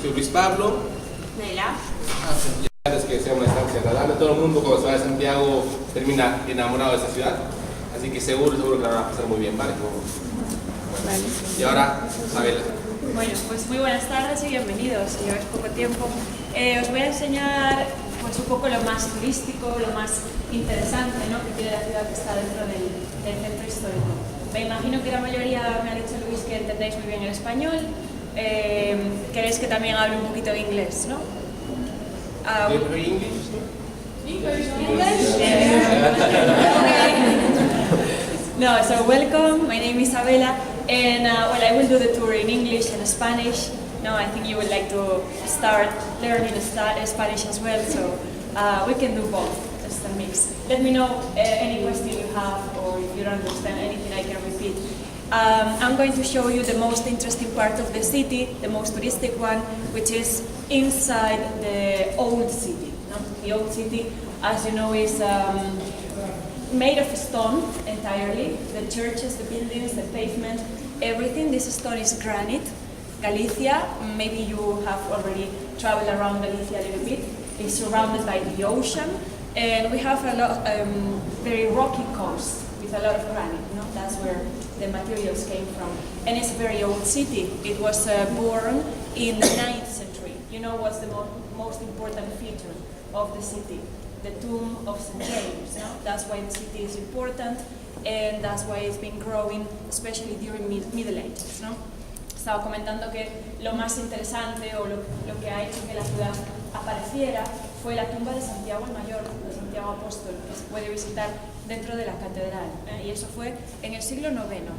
soy Luis Pablo. Nela. Es que sea una estancia agradable. Todo el mundo cuando se va de Santiago termina enamorado de esta ciudad. Así que seguro que la van a pasar muy bien, ¿vale? Vale. Y ahora, Isabela. Bueno, pues muy buenas tardes y bienvenidos. Lleváis poco tiempo. Os voy a enseñar pues, un poco lo más turístico, lo más interesante, ¿no?, que tiene la ciudad que está dentro del centro histórico. Me imagino que la mayoría, me ha dicho Luis, que entendéis muy bien el español. Queréis que también hable un poquito de inglés, ¿no? English? No, so welcome, my name is Isabela, and well, I will do the tour in English and Spanish. No, I think you would like to start learning Spanish as well, so we can do both, just a mix. Let me know any question you have, or if you don't understand anything, I can repeat. I'm going to show you the most interesting part of the city, the most touristic one, which is inside the old city. No? The old city, as you know, is made of stone entirely. The churches, the buildings, the pavement, everything. This stone is granite. Galicia, maybe you have already traveled around Galicia a little bit, is surrounded by the ocean, and we have a lot, very rocky coast with a lot of granite. You know? That's where the materials came from. And it's a very old city. It was born in the 9th century. You know what's the most important feature of the city? The tomb of St. James. No? That's why the city is important, and that's why it's been growing, especially during Middle Ages. No? Estaba comentando que lo más interesante o lo que ha hecho que la ciudad apareciera fue la tumba de Santiago el Mayor, de Santiago Apóstol, que se puede visitar dentro de la catedral, y eso fue en el siglo IX.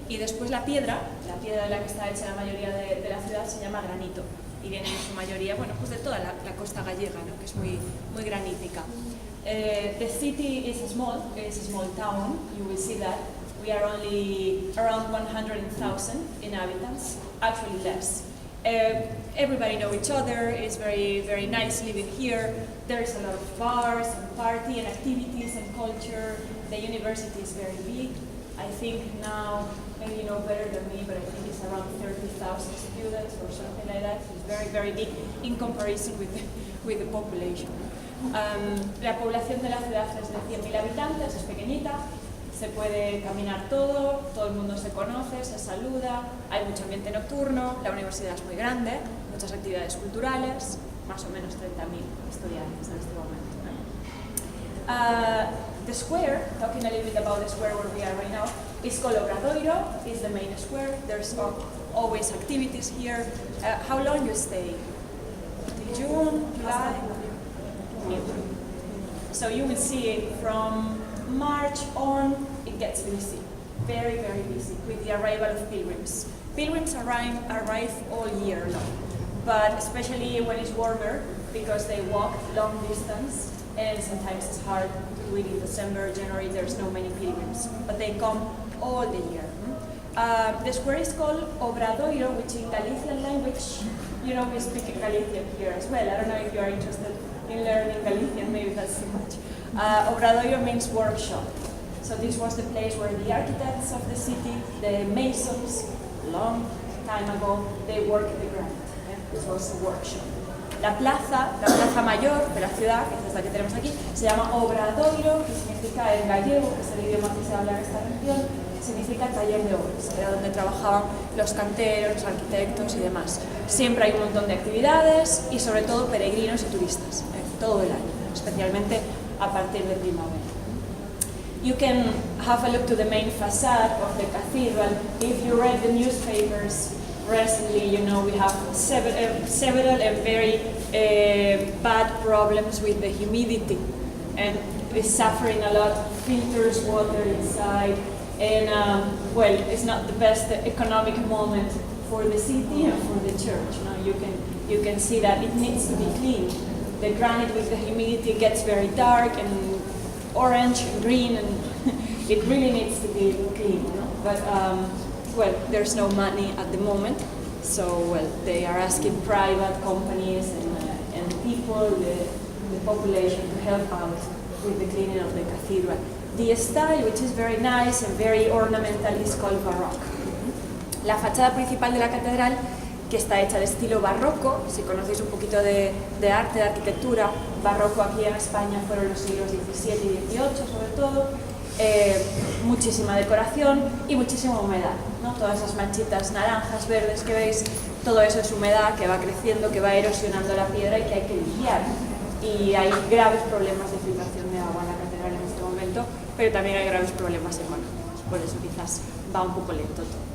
Y después la piedra de la que está hecha la mayoría de la ciudad se llama granito, y viene en su mayoría, bueno, pues de toda la costa gallega, ¿no?, que es muy granítica. The city is a small town. You will see that we are only around 100,000 inhabitants, actually less. Everybody know each other. It's very nice living here. There's a lot of bars and party and activities and culture. The university is very big. I think now, maybe you know better than me, but I think it's around 30,000 students or something like that. It's very big in comparison with the population. La población de la ciudad es de 100.000 habitantes, es pequeñita. Se puede caminar todo el mundo se conoce, se saluda, hay mucho ambiente nocturno, la universidad es muy grande, muchas actividades culturales, más o menos 30.000 estudiantes en este momento. The square, talking a little bit about the square where we are right now, is called Obradoiro, is the main square. There's always activities here. How long you stay? June, July? So you will see from March on, it gets busy, very busy with the arrival of pilgrims. Pilgrims arrive all year long, but especially when it's warmer, because they walk long distance, and sometimes it's hard to do it in December, January, there's no many pilgrims, but they come all the year. The square is called Obradoiro, which in Galician language, you know, we speak Galician here as well. I don't know if you are interested in learning Galician, maybe that's too much. Obradoiro means workshop. So this was the place where the architects of the city, the masons, long time ago, they worked the granite. This was a workshop. La plaza mayor de la ciudad, que es la que tenemos aquí, se llama Obradoiro, que significa en gallego, que es el idioma que se habla en esta región, significa taller de obras, era donde trabajaban los canteros, los arquitectos y demás. Siempre hay un montón de actividades y sobre todo peregrinos y turistas, todo el año, especialmente a partir de primavera. You can have a look to the main facade of the cathedral. If you read the newspapers recently, you know we have several and very bad problems with the humidity, and it's suffering a lot. Filters water inside, and well, it's not the best economic moment for the city and for the church. Now you can see that it needs to be cleaned. The granite with the humidity gets very dark and orange and green, and it really needs to be clean. You know? But well, there's no money at the moment, so well, they are asking private companies and people, the population, to help out with the cleaning of the cathedral. The style, which is very nice and very ornamental, is called Baroque. La fachada principal de la catedral, que está hecha de estilo barroco. Si conocéis un poquito de arte, de arquitectura, barroco aquí en España fueron los siglos XVII y XVIII sobre todo. Muchísima decoración y muchísima humedad, ¿no? Todas esas manchitas naranjas, verdes que veis, todo eso es humedad que va creciendo, que va erosionando la piedra y que hay que limpiar. Y hay graves problemas de filtración de agua en la catedral en este momento, pero también hay graves problemas económicos, por eso quizás va un poco lento todo.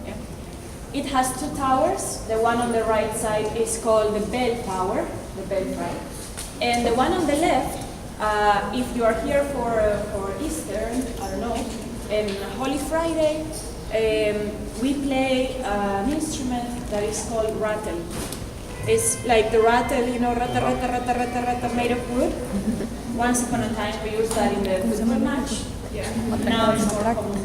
It has two towers. The one on the right side is called the bell tower, the belfry, and the one on the left, if you are here for Easter, I don't know, Holy Friday, we play an instrument that is called rattle. It's like the rattle, you know, rata, rata, rata, rata, rata, made of wood. Once upon a time we used that in the football match. Yeah. Now it's more common.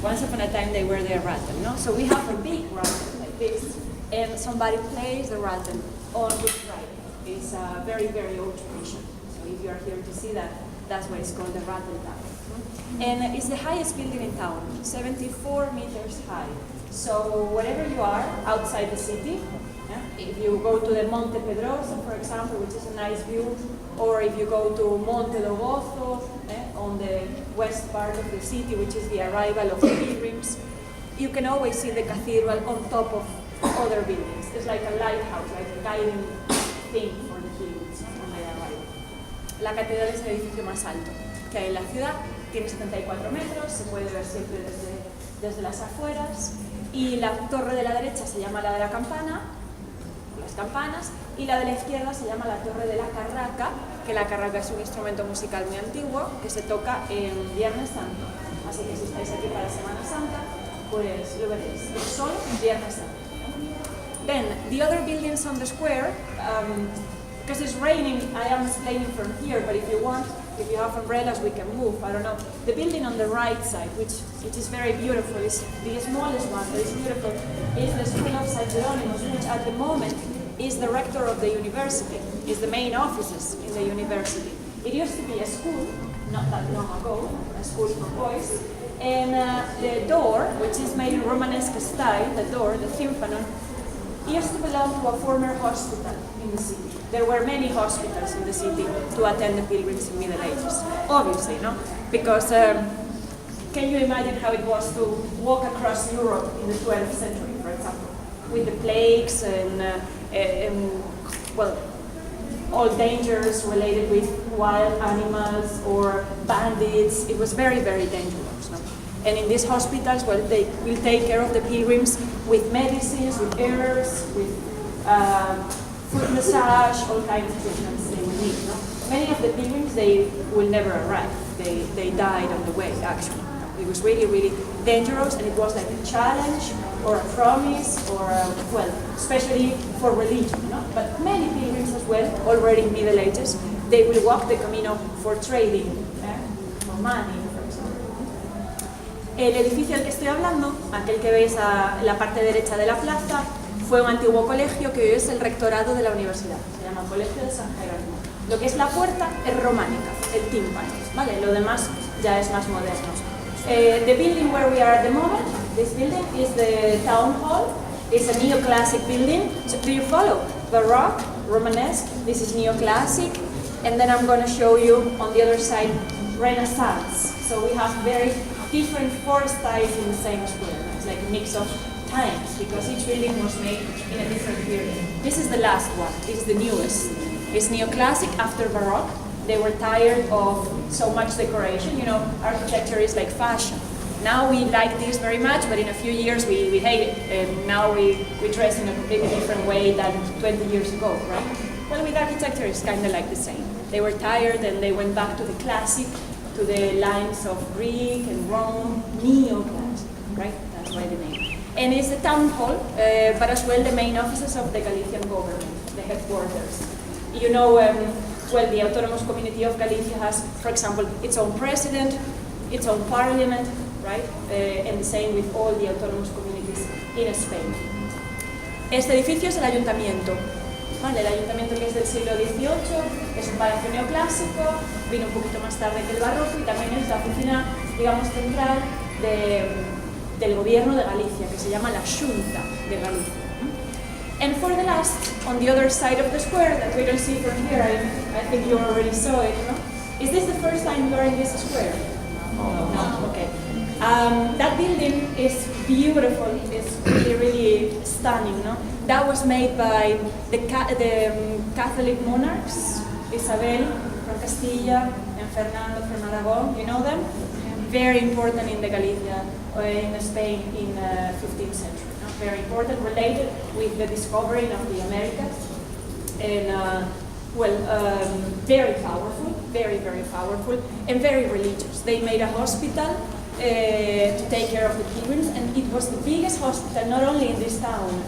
Once upon a time they were the rattle, no? So we have a big rattle like this, and somebody plays the rattle on Good Friday. It's a very, very old tradition. So if you are here to see that, that's why it's called the rattle tower. And it's the highest building in town, 74 meters high. So wherever you are outside the city, if you go to the Monte Pedroso, for example, which is a nice view, or if you go to Monte do Gozo, on the west part of the city, which is the arrival of the pilgrims, you can always see the cathedral on top of other buildings. It's like a lighthouse, like a guiding thing for the pilgrims when they arrive. La catedral es el edificio más alto que hay en la ciudad, tiene 74 metros, se puede ver siempre desde las afueras, y la torre de la derecha se llama la de la campana, las campanas, y la de la izquierda se llama la torre de la carraca, que la carraca es un instrumento musical muy antiguo que se toca en Viernes Santo. Así que si estáis aquí para Semana Santa, pues lo veréis. Es solo Viernes Santo. Then, the other buildings on the square, because it's raining, I am explaining from here, but if you want, if you have umbrellas, we can move, I don't know. The building on the right side, which is very beautiful, is the smallest one, but it's beautiful, is the School of St. Jerónimos, which at the moment is the rector of the university, is the main offices in the university. It used to be a school, not that long ago, a school for boys, and the door, which is made in Romanesque style, the door, the tympanon, used to belong to a former hospital in the city. There were many hospitals in the city to attend the pilgrims in Middle Ages, obviously, no? Because can you imagine how it was to walk across Europe in the 12th century, for example, with the plagues and well, all dangers related with wild animals or bandits. It was very, very dangerous. No? And in these hospitals, well, they will take care of the pilgrims with medicines, with herbs, with foot massage, all kinds of treatments they will need. No? Many of the pilgrims, they will never arrive. They died on the way, actually. It was really, really dangerous, and it was like a challenge or a promise, or well, especially for religion. No? But many pilgrims as well, already in Middle Ages, they will walk the Camino for trading, for money, for example. El edificio al que estoy hablando, aquel que veis a la parte derecha de la plaza, fue un antiguo colegio que hoy es el rectorado de la universidad. Se llama Colegio de San Jerónimo. Lo que es la puerta es románica, el tímpano, ¿vale? Lo demás ya es más moderno. The building where we are at the moment, this building is the town hall. It's a neoclassic building. So do you follow? Baroque, Romanesque, this is neoclassic. And then I'm going to show you on the other side, Renaissance. So we have very different four styles in the same square. It's like a mix of times, because each building was made in a different period. This is the last one. It's the newest. It's neoclassic after Baroque. They were tired of so much decoration. You know, architecture is like fashion. Now we like this very much, but in a few years we hate it. And now we dress in a completely different way than 20 years ago, right? Well, with architecture, it's kind of like the same. They were tired and they went back to the classic, to the lines of Greek and Rome, neoclassic, right? That's why the name. And it's the town hall, but as well the main offices of the Galician government, the headquarters. You know, well, the Autonomous Community of Galicia has, for example, its own president, its own parliament, right? And the same with all the autonomous communities in Spain. Este edificio es el ayuntamiento, ¿vale? El ayuntamiento, que es del siglo XVIII, es un palacio neoclásico, vino un poquito más tarde que el barroco, y también es la oficina, digamos, central del gobierno de Galicia, que se llama la Xunta de Galicia. And for the last, on the other side of the square that we don't see from here, I think you already saw it, no? Is this the first time you are in this square? No. Okay. That building is beautiful. It's really, really stunning. No, that was made by the Catholic monarchs, Isabel from Castilla and Fernando from Aragon. You know them? Very important in the Galicia, in Spain in 15th century. No? Very important, related with the discovering of the Americas, and very powerful, very, very powerful, and very religious. They made a hospital to take care of the pilgrims, and it was the biggest hospital not only in this town.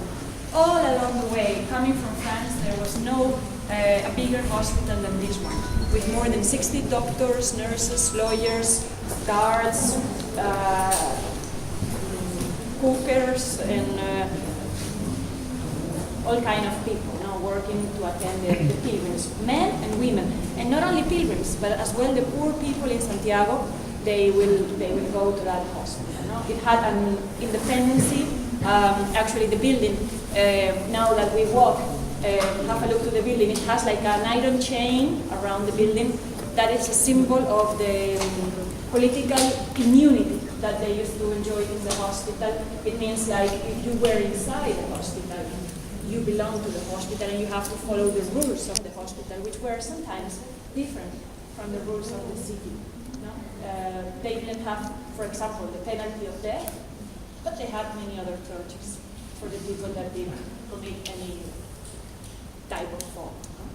All along the way, coming from France, there was no a bigger hospital than this one, with more than 60 doctors, nurses, lawyers, guards, cookers, and all kind of people working to attend the pilgrims, men and women, and not only pilgrims, but as well the poor people in Santiago. They will go to that hospital. No? It had an independency. Actually, the building. Now that we walk, have a look to the building. It has like an iron chain around the building. That is a symbol of the political immunity that they used to enjoy in the hospital. It means like if you were inside the hospital, you belong to the hospital and you have to follow the rules of the hospital, which were sometimes different from the rules of the city. No? They didn't have, for example, the penalty of death, but they had many other tortures for the people that didn't commit any type of fault. No?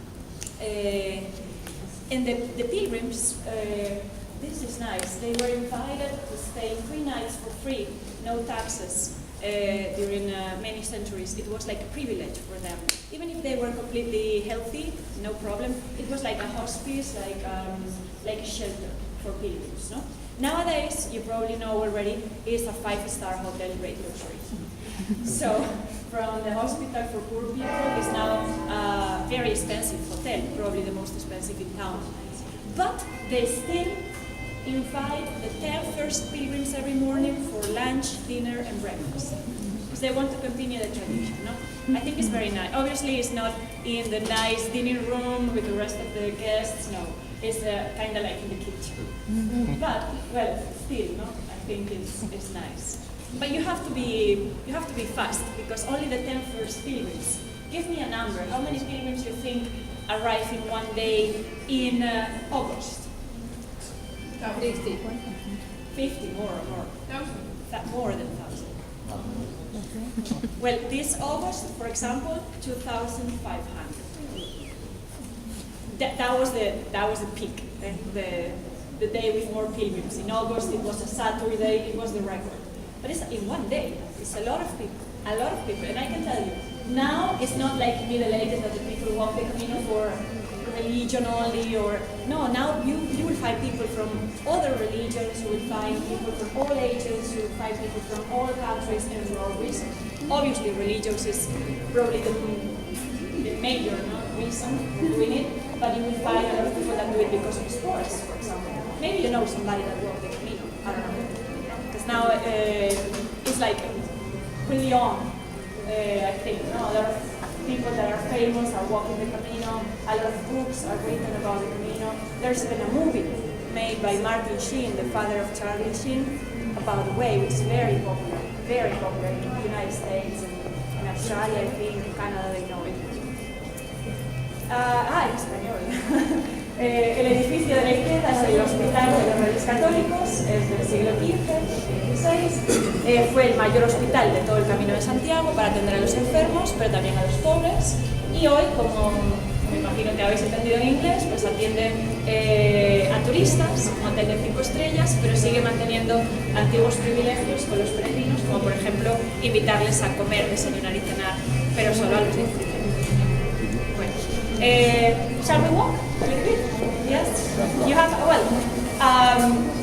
And the pilgrims, this is nice, they were invited to stay 3 nights for free, no taxes. During many centuries, it was like a privilege for them. Even if they were completely healthy, no problem. It was like a hospice, like a shelter for pilgrims. No? Nowadays, you probably know already, it's a 5-star hotel Great Luxury. So, from the hospital for poor people is now a very expensive hotel, probably the most expensive in town. But they still invite the 10 first pilgrims every morning for lunch, dinner, and breakfast. Because they want to continue the tradition, no? I think it's very nice. Obviously, it's not in the nice dinner room with the rest of the guests, no. It's kind of like in the kitchen. But, well, still, no? I think it's nice. But you have to be fast, because only the 10 first pilgrims. Give me a number. How many pilgrims you think arrive in one day in August? 50. 50, more. 1,000. More than 1,000. Well, this August, for example, 2,500. That was the peak, the day with more pilgrims. In August, it was a Saturday, it was the record. But it's in one day. It's a lot of people. And I can tell you, now it's not like Middle Ages that the people walk the Camino for religion only, or no, now you will find people from other religions, you will find people from all ages, you will find people from all countries and for all reasons. Obviously, religious is probably the major reason for doing it, but you will find a lot of people that do it because of sports, for example. Maybe you know somebody that walked the Camino, I don't know. Because now it's like really on, I think, a lot of people that are famous are walking the Camino. A lot of books are written about the Camino. There's even a movie made by Martin Sheen, the father of Charlie Sheen, about the way, which is very popular in the United States and in Australia, I think, Canada, they know it. En español. El edificio de la izquierda es el Hospital de los Reyes Católicos, es del siglo XV, XVI. Fue el mayor hospital de todo el Camino de Santiago para atender a los enfermos, pero también a los pobres. Y hoy, como me imagino que habéis entendido en inglés, pues atiende a turistas, un hotel de 5 estrellas, pero sigue manteniendo antiguos privilegios con los peregrinos, como por ejemplo invitarles a comer, desayunar y cenar, pero solo a los discípulos. Shall we walk a little bit? Yes? You have,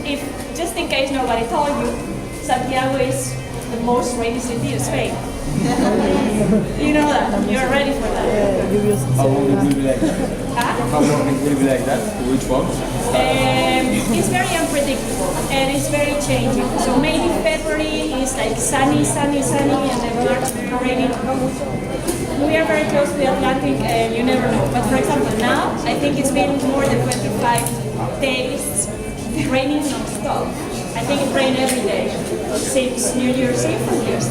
if just in case nobody told you, Santiago is the most rainy city in Spain. You know that. You're ready for that. How long it will be like that? How long it will be like that? Which one? It's very unpredictable and it's very changing. So maybe February is like sunny, and then March rainy. we are very close to the Atlantic and you never know. But for example, now I think it's been more than 25 days raining non-stop. I think it rained every day since New Year's Eve for years.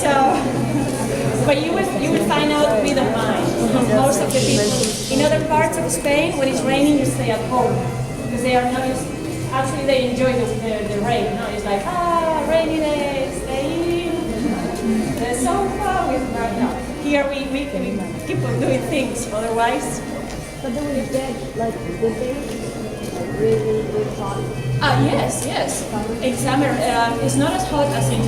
So, but you will find out we don't mind. Most of the people in other parts of Spain, when it's raining, you stay at home because they are not used. Actually, they enjoy the rain. No, it's like rainy day, stay in the sofa with no. Here we keep on doing things. Otherwise, But then when you get like the day, like really hot. yes. In summer, it's not as hot as in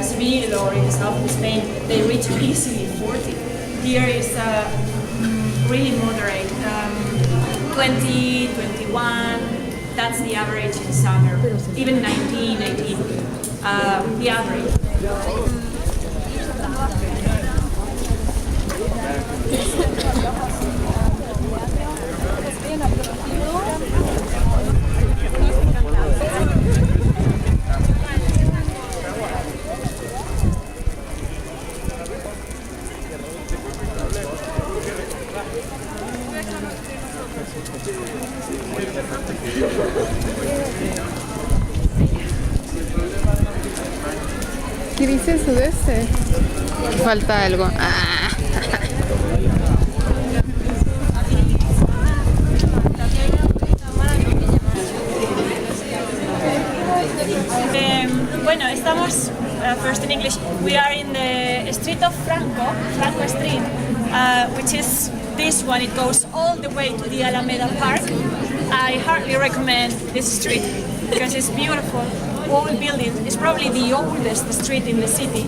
Seville or in the south of Spain. They reach easily 40. Here is really moderate, 20, 21. That's the average in summer. Even 19, 18. The average. ¿Qué dice sudeste? Falta algo. Ah. Bueno, estamos, first in English, we are in the street of Franco Street, which is this one. It goes all the way to the Alameda Park. I hardly recommend this street because it's beautiful. Old buildings. It's probably the oldest street in the city.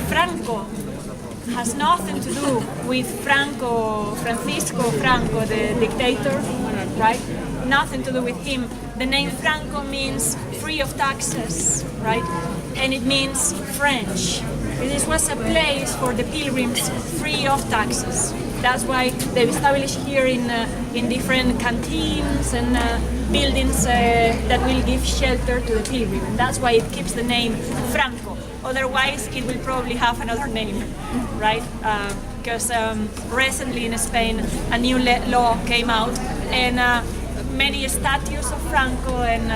Franco has nothing to do with Francisco Franco, the dictator, right? Nothing to do with him. The name Franco means free of taxes, right? And it means French. This was a place for the pilgrims free of taxes. That's why they've established here in different canteens and buildings that will give shelter to the pilgrim. And that's why it keeps the name Franco. Otherwise, it will probably have another name, right? Because recently in Spain, a new law came out, and many statues of Franco and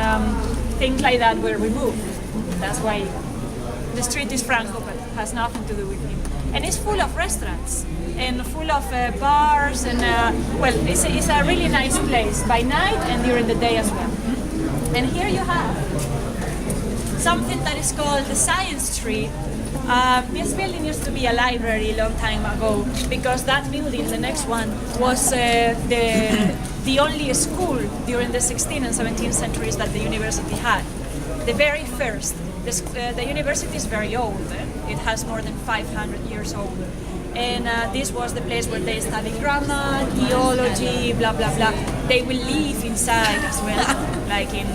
things like that were removed. That's why the street is Franco, but has nothing to do with him. And it's full of restaurants and full of bars, and well, it's a really nice place by night and during the day as well. And here you have something that is called the Science Tree. This building used to be a library a long time ago, because that building, the next one, was the only school during the 16th and 17th centuries that the university had. The very first. The university is very old. It has more than 500 years old. And this was the place where they studied grammar, theology, blah, blah, blah. They will live inside as well, like in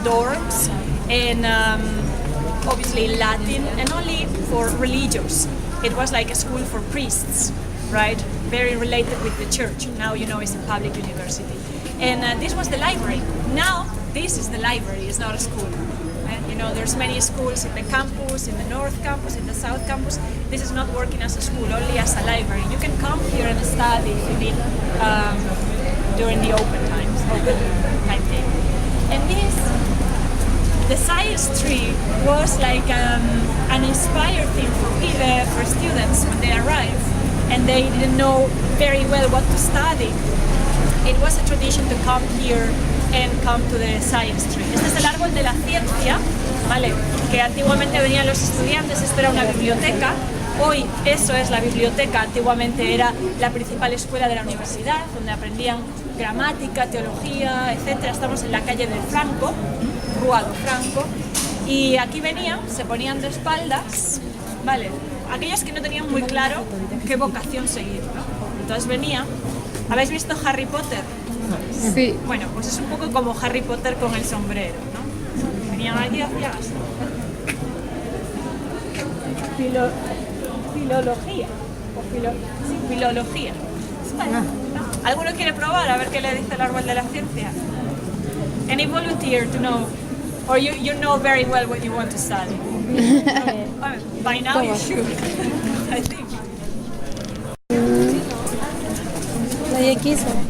dorms. And obviously Latin, and only for religious. It was like a school for priests, right? Very related with the church. Now you know it's a public university. And this was the library. Now this is the library, it's not a school. You know, there's many schools in the campus, in the north campus, in the south campus. This is not working as a school, only as a library. You can come here and study if you need during the open timetable. And this, the science tree, was like an inspired thing for students when they arrived and they didn't know very well what to study. It was a tradition to come here and come to the science tree. Este es el árbol de la ciencia, ¿vale? Que antiguamente venían los estudiantes, esto era una biblioteca. Hoy eso es la biblioteca, antiguamente era la principal escuela de la universidad, donde aprendían gramática, teología, etc. Estamos en la calle del Franco, Rua do Franco, y aquí venían, se ponían de espaldas, ¿vale? Aquellos que no tenían muy claro qué vocación seguir, ¿no? Entonces venían. ¿Habéis visto Harry Potter? Sí. Bueno, pues es un poco como Harry Potter con el sombrero, ¿no? Venían aquí hacia filología. Filología. Bueno, ¿no? ¿Alguno quiere probar a ver qué le dice el árbol de la ciencia? Any volunteer to know, or you know very well what you want to study? By now you should, I think. Nadie quiso.